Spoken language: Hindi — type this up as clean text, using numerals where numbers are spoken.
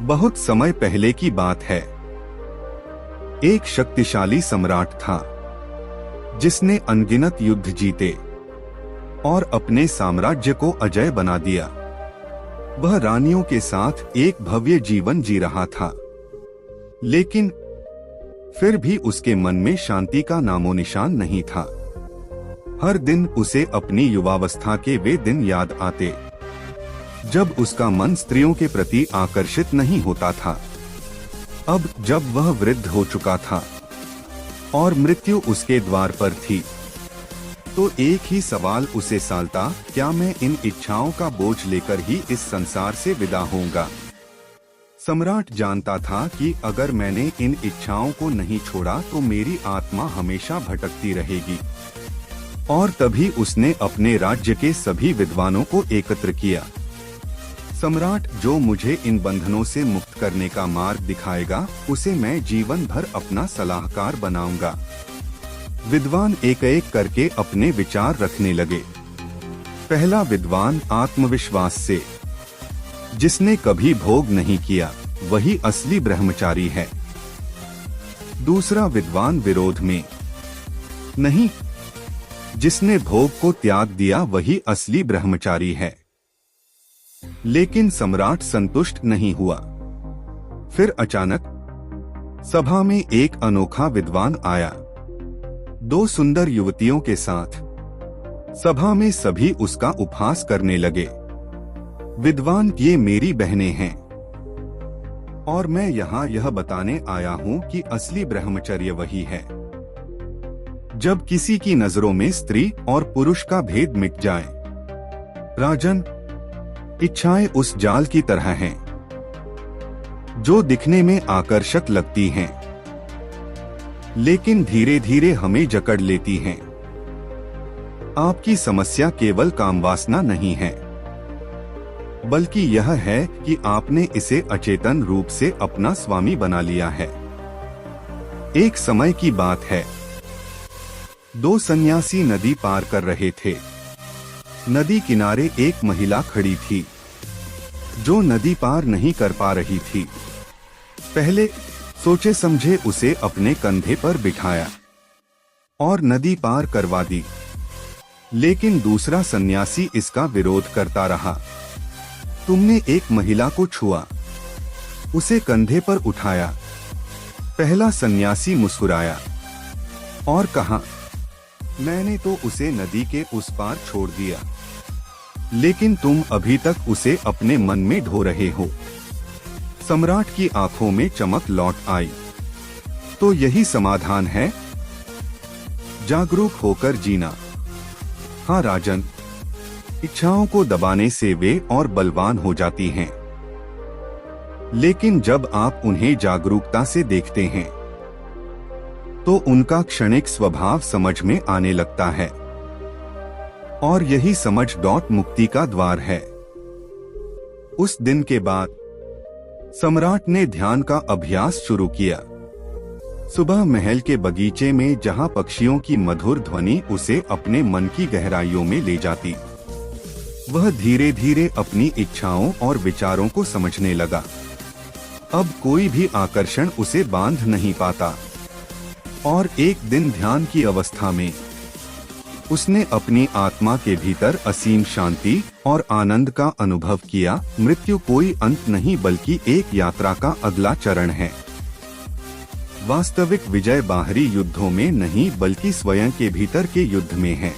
बहुत समय पहले की बात है। एक शक्तिशाली सम्राट था जिसने अनगिनत युद्ध जीते और अपने साम्राज्य को अजेय बना दिया। वह रानियों के साथ एक भव्य जीवन जी रहा था, लेकिन फिर भी उसके मन में शांति का नामो निशान नहीं था। हर दिन उसे अपनी युवावस्था के वे दिन याद आते जब उसका मन स्त्रियों के प्रति आकर्षित नहीं होता था। अब जब वह वृद्ध हो चुका था और मृत्यु उसके द्वार पर थी, तो एक ही सवाल उसे सालता, क्या मैं इन इच्छाओं का बोझ लेकर ही इस संसार से विदा होऊंगा? सम्राट जानता था कि अगर मैंने इन इच्छाओं को नहीं छोड़ा तो मेरी आत्मा हमेशा भटकती रहेगी। और तभी उसने अपने राज्य के सभी विद्वानों को एकत्र किया। सम्राट जो मुझे इन बंधनों से मुक्त करने का मार्ग दिखाएगा, उसे मैं जीवन भर अपना सलाहकार बनाऊंगा। विद्वान एक एक करके अपने विचार रखने लगे। पहला विद्वान आत्मविश्वास से, जिसने कभी भोग नहीं किया वही असली ब्रह्मचारी है। दूसरा विद्वान विरोध में, नहीं, जिसने भोग को त्याग दिया वही असली ब्रह्मचारी है। लेकिन सम्राट संतुष्ट नहीं हुआ। फिर अचानक सभा में एक अनोखा विद्वान आया, दो सुंदर युवतियों के साथ। सभा में सभी उसका उपहास करने लगे। विद्वान, ये मेरी बहनें हैं और मैं यहाँ यह बताने आया हूँ कि असली ब्रह्मचर्य वही है जब किसी की नजरों में स्त्री और पुरुष का भेद मिट जाए। राजन, इच्छाएं उस जाल की तरह हैं जो दिखने में आकर्षक लगती हैं, लेकिन धीरे धीरे हमें जकड़ लेती हैं। आपकी समस्या केवल कामवासना नहीं है, बल्कि यह है कि आपने इसे अचेतन रूप से अपना स्वामी बना लिया है। एक समय की बात है, दो सन्यासी नदी पार कर रहे थे। नदी किनारे एक महिला खड़ी थी जो नदी पार नहीं कर पा रही थी। पहले सोचे समझे उसे अपने कंधे पर बिठाया और नदी पार करवा दी, लेकिन दूसरा सन्यासी इसका विरोध करता रहा। तुमने एक महिला को छुआ, उसे कंधे पर उठाया। पहला सन्यासी मुस्कुराया और कहा, मैंने तो उसे नदी के उस पार छोड़ दिया, लेकिन तुम अभी तक उसे अपने मन में ढो रहे हो। सम्राट की आंखों में चमक लौट आई। तो यही समाधान है, जागरूक होकर जीना। हाँ राजन, इच्छाओं को दबाने से वे और बलवान हो जाती हैं, लेकिन जब आप उन्हें जागरूकता से देखते हैं तो उनका क्षणिक स्वभाव समझ में आने लगता है। और यही समझ मुक्ति का द्वार है। उस दिन के बाद सम्राट ने ध्यान का अभ्यास शुरू किया। सुबह महल के बगीचे में जहां पक्षियों की मधुर ध्वनि उसे अपने मन की गहराइयों में ले जाती, वह धीरे धीरे अपनी इच्छाओं और विचारों को समझने लगा। अब कोई भी आकर्षण उसे बांध नहीं पाता। और एक दिन ध्यान की अवस्था में उसने अपनी आत्मा के भीतर असीम शांति और आनंद का अनुभव किया। मृत्यु कोई अंत नहीं, बल्कि एक यात्रा का अगला चरण है। वास्तविक विजय बाहरी युद्धों में नहीं, बल्कि स्वयं के भीतर के युद्ध में है।